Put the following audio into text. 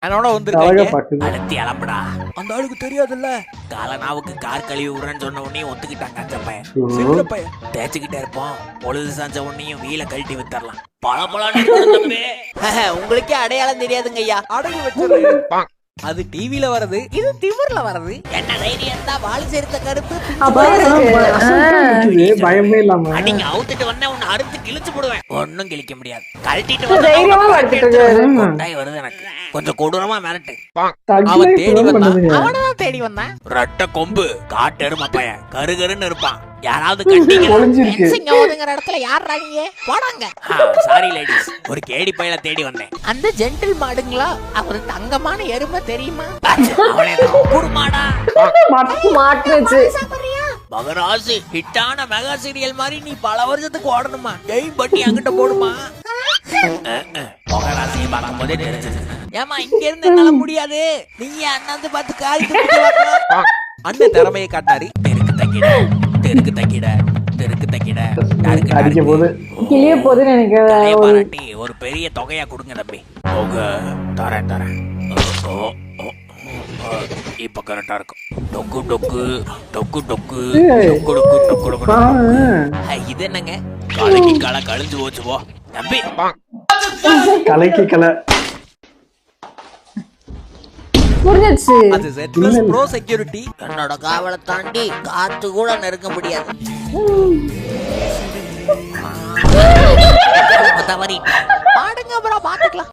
என்னோட வந்திருக்காங்க. அடுத்து இளம்படா. அந்த ஆளுக்கு தெரியாதுல்ல. காலனாவுக்கு கார் கழுவி விடுறேன்னு சொன்ன உடனே ஒத்துக்கிட்டாங்க அந்த பையன். சின்ன பையன் தேய்ச்சிக்கிட்டே இருப்போம். பொழுது சாஞ்ச உடனேயும் வீல கழட்டி வித்தரலாம். உங்களுக்கே அடையாளம் தெரியாதுங்க ஐயா. அடகு வச்சிருக்கேன். அது டிவில வரது, இது திமிர்ல வரது. என்ன தைரியம் தான் வாழை சேர்த்த கருப்பு பயமே இல்லாம நீங்க அவுத்துட்டு வந்தா உன்னை அறுத்து கிழிச்சு போடுவேன். ஒன்னும் கிழிக்க முடியாது. கழட்டிட்டு வந்து வருது எனக்கு கொஞ்சம் கொடூரமா மிரட்டு. அவன் தேடி வந்தான். அவனதான் தேடி வந்தான். ரெட்ட கொம்பு காட்டெருமை பையன் கருகருன்னு இருப்பான். யாராவது கட்டிங்கிற இடத்துல யார் ராணிங்க போடாங்க. சாரி லேடிஸ், ஒரு கேடி பையல தேடி வந்தேன். அந்த ஜென்டில் மாடுங்களா? அவரு தங்கமான எருமை தெரியுமா? குருமாடா மகராசி ஹிட்டான மெகா சீரியல் மாதிரி நீ பல வருஷத்துக்கு ஓடணுமா? எய்ம் பண்ணி அங்கிட்ட போடுமா? மகராசியை பார்க்கும் போதே தெரிஞ்சது. ஏமா இங்க இருந்து என்னால முடியாது, நீங்க அண்ணாந்து பார்த்து காய் அண்ணன் திறமையை காட்டாரு. தெருக்கு தக்கிட தெருக்கு தக்கிட தெருக்கு தக்கிட பாராட்டி ஒரு பெரிய தொகையா கொடுங்க தம்பி. தரேன் தரேன். இப்ப கரெக்டா இருக்கும். டொக்கு டொக்கு டொக்கு டொக்கு டொக்கு டொக்கு டொக்கு டொக்கு. இது என்னங்க? கலைக்கு களை கழிஞ்சு போச்சு போ தம்பி. கலைக்கு களை ப்ரோ செக்யூரிட்டி. என்னோட காவலை தாண்டி காத்து கூட நெருங்க முடியாது. தவறி பாடுங்க ப்ரோ, பாத்துக்கலாம்.